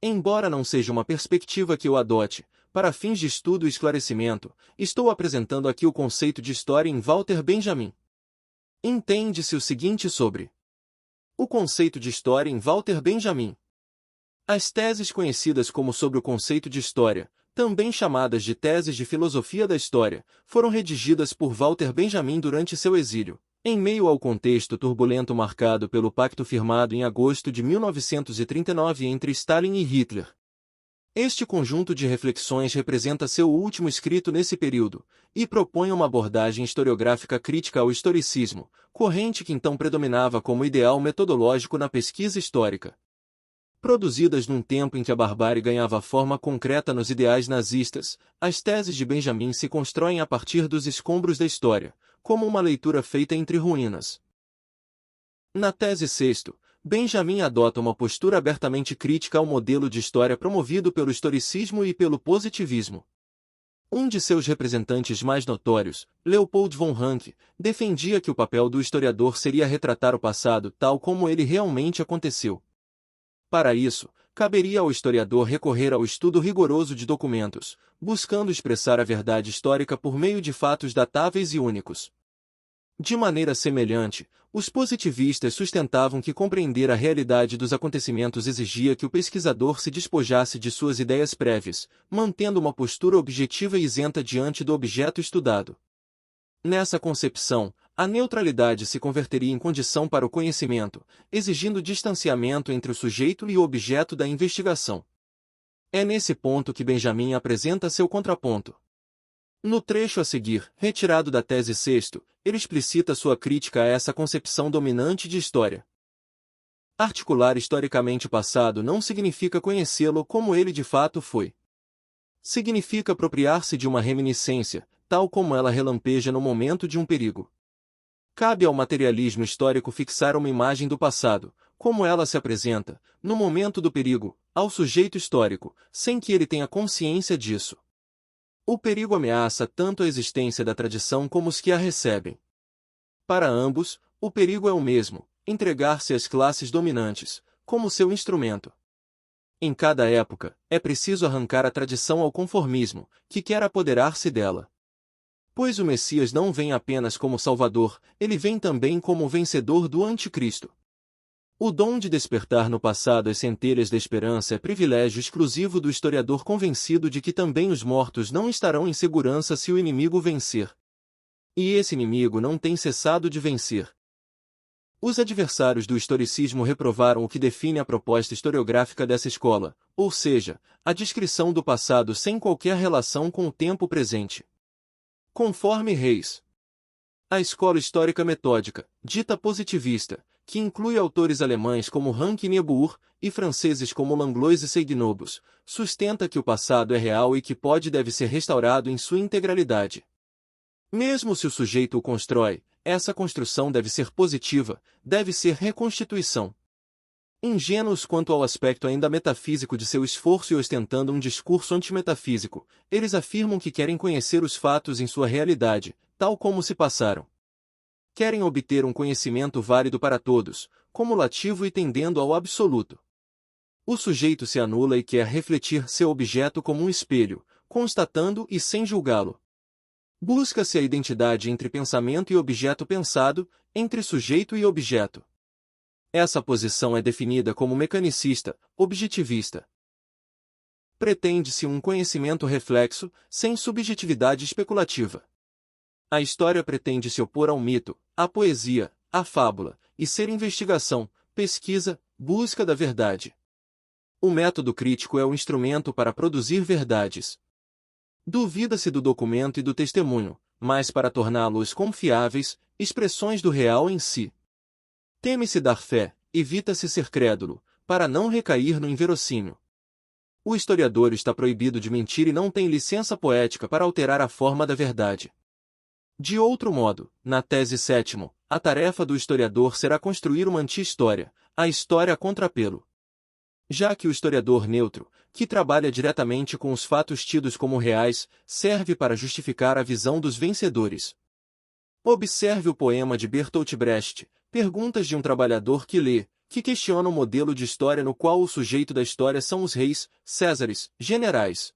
Embora não seja uma perspectiva que eu adote, para fins de estudo e esclarecimento, estou apresentando aqui o conceito de história em Walter Benjamin. Entende-se o seguinte sobre o conceito de história em Walter Benjamin. As teses conhecidas como sobre o conceito de história, também chamadas de teses de filosofia da história, foram redigidas por Walter Benjamin durante seu exílio, em meio ao contexto turbulento marcado pelo pacto firmado em agosto de 1939 entre Stalin e Hitler. Este conjunto de reflexões representa seu último escrito nesse período, e propõe uma abordagem historiográfica crítica ao historicismo, corrente que então predominava como ideal metodológico na pesquisa histórica. Produzidas num tempo em que a barbárie ganhava forma concreta nos ideais nazistas, as teses de Benjamin se constroem a partir dos escombros da história, como uma leitura feita entre ruínas. Na tese sexto, Benjamin adota uma postura abertamente crítica ao modelo de história promovido pelo historicismo e pelo positivismo. Um de seus representantes mais notórios, Leopold von Ranke, defendia que o papel do historiador seria retratar o passado tal como ele realmente aconteceu. Para isso, caberia ao historiador recorrer ao estudo rigoroso de documentos, buscando expressar a verdade histórica por meio de fatos datáveis e únicos. De maneira semelhante, os positivistas sustentavam que compreender a realidade dos acontecimentos exigia que o pesquisador se despojasse de suas ideias prévias, mantendo uma postura objetiva e isenta diante do objeto estudado. Nessa concepção, a neutralidade se converteria em condição para o conhecimento, exigindo distanciamento entre o sujeito e o objeto da investigação. É nesse ponto que Benjamin apresenta seu contraponto. No trecho a seguir, retirado da tese sexto, ele explicita sua crítica a essa concepção dominante de história. Articular historicamente o passado não significa conhecê-lo como ele de fato foi. Significa apropriar-se de uma reminiscência, tal como ela relampeja no momento de um perigo. Cabe ao materialismo histórico fixar uma imagem do passado, como ela se apresenta, no momento do perigo, ao sujeito histórico, sem que ele tenha consciência disso. O perigo ameaça tanto a existência da tradição como os que a recebem. Para ambos, o perigo é o mesmo, entregar-se às classes dominantes, como seu instrumento. Em cada época, é preciso arrancar a tradição ao conformismo, que quer apoderar-se dela. Pois o Messias não vem apenas como Salvador, ele vem também como o vencedor do Anticristo. O dom de despertar no passado as centelhas da esperança é privilégio exclusivo do historiador convencido de que também os mortos não estarão em segurança se o inimigo vencer. E esse inimigo não tem cessado de vencer. Os adversários do historicismo reprovaram o que define a proposta historiográfica dessa escola, ou seja, a descrição do passado sem qualquer relação com o tempo presente. Conforme Reis. A escola histórica metódica, dita positivista, que inclui autores alemães como Ranke e Niebuhr, e franceses como Langlois e Seignobus, sustenta que o passado é real e que pode e deve ser restaurado em sua integralidade. Mesmo se o sujeito o constrói, essa construção deve ser positiva, deve ser reconstituição. Ingênuos quanto ao aspecto ainda metafísico de seu esforço e ostentando um discurso antimetafísico, eles afirmam que querem conhecer os fatos em sua realidade, tal como se passaram. Querem obter um conhecimento válido para todos, cumulativo e tendendo ao absoluto. O sujeito se anula e quer refletir seu objeto como um espelho, constatando e sem julgá-lo. Busca-se a identidade entre pensamento e objeto pensado, entre sujeito e objeto. Essa posição é definida como mecanicista, objetivista. Pretende-se um conhecimento reflexo, sem subjetividade especulativa. A história pretende se opor ao mito, à poesia, à fábula, e ser investigação, pesquisa, busca da verdade. O método crítico é o instrumento para produzir verdades. Duvida-se do documento e do testemunho, mas para torná-los confiáveis, expressões do real em si. Teme-se dar fé, evita-se ser crédulo, para não recair no inverossímil. O historiador está proibido de mentir e não tem licença poética para alterar a forma da verdade. De outro modo, na tese sétimo, a tarefa do historiador será construir uma anti-história, a história a contrapelo. Já que o historiador neutro, que trabalha diretamente com os fatos tidos como reais, serve para justificar a visão dos vencedores. Observe o poema de Bertolt Brecht, Perguntas de um Trabalhador que lê, que questiona o modelo de história no qual o sujeito da história são os reis, césares, generais.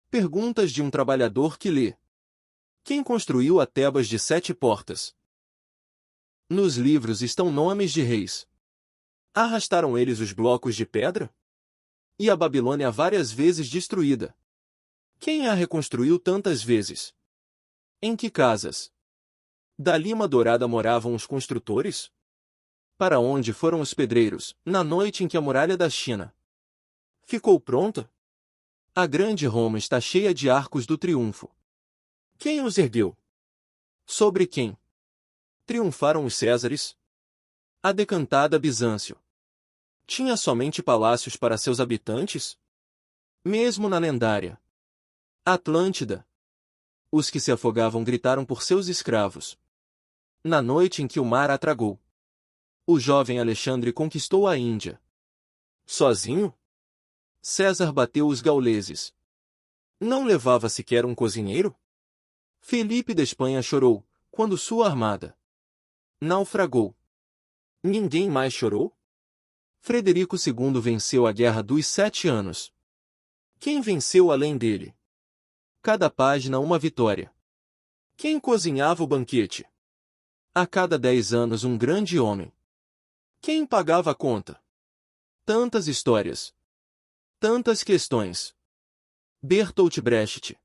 Perguntas de um trabalhador que lê. Quem construiu a Tebas de 7 portas? Nos livros estão nomes de reis. Arrastaram eles os blocos de pedra? E a Babilônia várias vezes destruída? Quem a reconstruiu tantas vezes? Em que casas? Da lima dourada moravam os construtores? Para onde foram os pedreiros, na noite em que a muralha da China ficou pronta? A grande Roma está cheia de arcos do triunfo. Quem os ergueu? Sobre quem triunfaram os Césares? A decantada Bizâncio tinha somente palácios para seus habitantes? Mesmo na lendária Atlântida, os que se afogavam gritaram por seus escravos. Na noite em que o mar a tragou, o jovem Alexandre conquistou a Índia. Sozinho? César bateu os gauleses. Não levava sequer um cozinheiro? Felipe da Espanha chorou, quando sua armada naufragou. Ninguém mais chorou? Frederico II venceu a Guerra dos 7 Anos. Quem venceu além dele? Cada página uma vitória. Quem cozinhava o banquete? A cada 10 anos um grande homem. Quem pagava a conta? Tantas histórias. Tantas questões. Bertolt Brecht.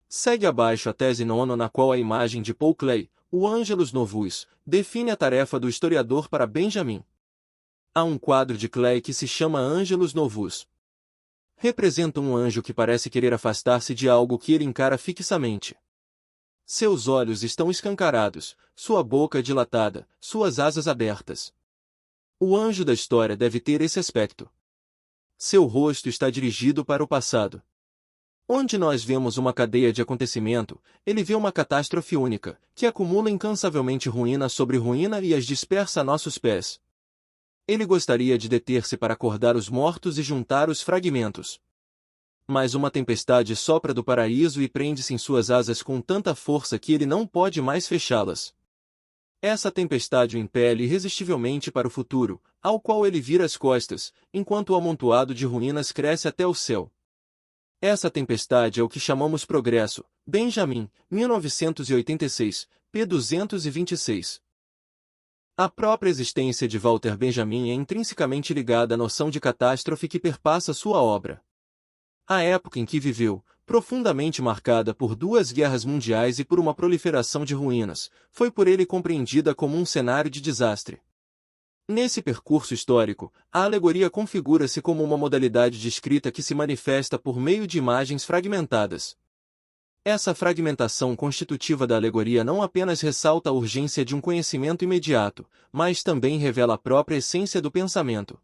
Segue abaixo a tese nona na qual a imagem de Paul Klee, o Angelus Novus, define a tarefa do historiador para Benjamin. Há um quadro de Klee que se chama Angelus Novus. Representa um anjo que parece querer afastar-se de algo que ele encara fixamente. Seus olhos estão escancarados, sua boca dilatada, suas asas abertas. O anjo da história deve ter esse aspecto. Seu rosto está dirigido para o passado. Onde nós vemos uma cadeia de acontecimento, ele vê uma catástrofe única, que acumula incansavelmente ruína sobre ruína e as dispersa a nossos pés. Ele gostaria de deter-se para acordar os mortos e juntar os fragmentos. Mas uma tempestade sopra do paraíso e prende-se em suas asas com tanta força que ele não pode mais fechá-las. Essa tempestade o impele irresistivelmente para o futuro, ao qual ele vira as costas, enquanto o amontoado de ruínas cresce até o céu. Essa tempestade é o que chamamos progresso. Benjamin, 1986, p. 226. A própria existência de Walter Benjamin é intrinsecamente ligada à noção de catástrofe que perpassa sua obra. A época em que viveu, profundamente marcada por 2 guerras mundiais e por uma proliferação de ruínas, foi por ele compreendida como um cenário de desastre. Nesse percurso histórico, a alegoria configura-se como uma modalidade de escrita que se manifesta por meio de imagens fragmentadas. Essa fragmentação constitutiva da alegoria não apenas ressalta a urgência de um conhecimento imediato, mas também revela a própria essência do pensamento.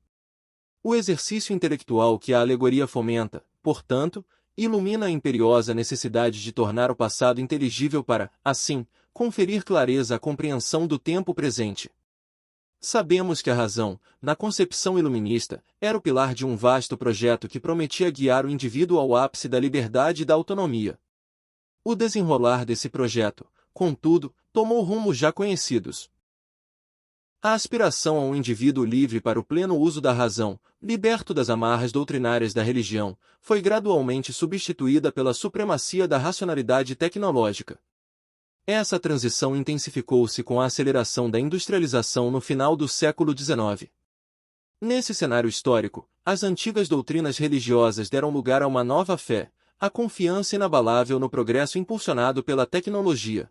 O exercício intelectual que a alegoria fomenta, portanto, ilumina a imperiosa necessidade de tornar o passado inteligível para, assim, conferir clareza à compreensão do tempo presente. Sabemos que a razão, na concepção iluminista, era o pilar de um vasto projeto que prometia guiar o indivíduo ao ápice da liberdade e da autonomia. O desenrolar desse projeto, contudo, tomou rumos já conhecidos. A aspiração a um indivíduo livre para o pleno uso da razão, liberto das amarras doutrinárias da religião, foi gradualmente substituída pela supremacia da racionalidade tecnológica. Essa transição intensificou-se com a aceleração da industrialização no final do século XIX. Nesse cenário histórico, as antigas doutrinas religiosas deram lugar a uma nova fé, a confiança inabalável no progresso impulsionado pela tecnologia.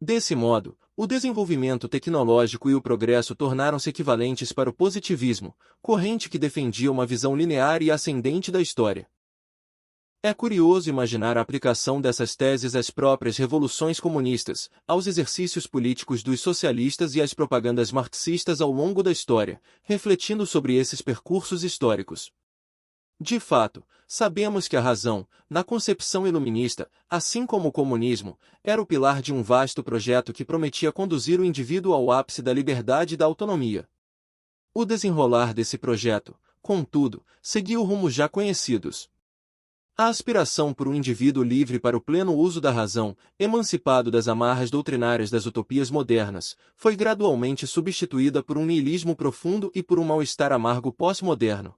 Desse modo, o desenvolvimento tecnológico e o progresso tornaram-se equivalentes para o positivismo, corrente que defendia uma visão linear e ascendente da história. É curioso imaginar a aplicação dessas teses às próprias revoluções comunistas, aos exercícios políticos dos socialistas e às propagandas marxistas ao longo da história, refletindo sobre esses percursos históricos. De fato, sabemos que a razão, na concepção iluminista, assim como o comunismo, era o pilar de um vasto projeto que prometia conduzir o indivíduo ao ápice da liberdade e da autonomia. O desenrolar desse projeto, contudo, seguiu rumos já conhecidos. A aspiração por um indivíduo livre para o pleno uso da razão, emancipado das amarras doutrinárias das utopias modernas, foi gradualmente substituída por um niilismo profundo e por um mal-estar amargo pós-moderno.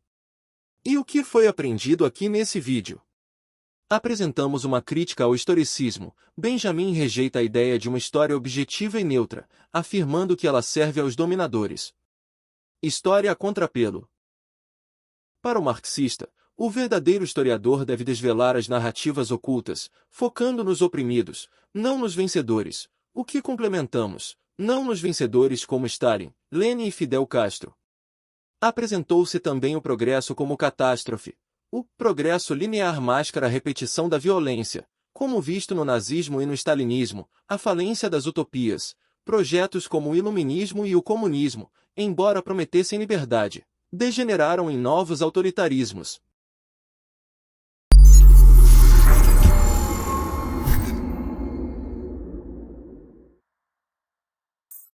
E o que foi aprendido aqui nesse vídeo? Apresentamos uma crítica ao historicismo. Benjamin rejeita a ideia de uma história objetiva e neutra, afirmando que ela serve aos dominadores. História a contrapelo. Para o marxista, o verdadeiro historiador deve desvelar as narrativas ocultas, focando nos oprimidos, não nos vencedores, o que complementamos, não nos vencedores como Stalin, Lenin e Fidel Castro. Apresentou-se também o progresso como catástrofe. O progresso linear mascara a repetição da violência, como visto no nazismo e no stalinismo, a falência das utopias, projetos como o iluminismo e o comunismo, embora prometessem liberdade, degeneraram em novos autoritarismos.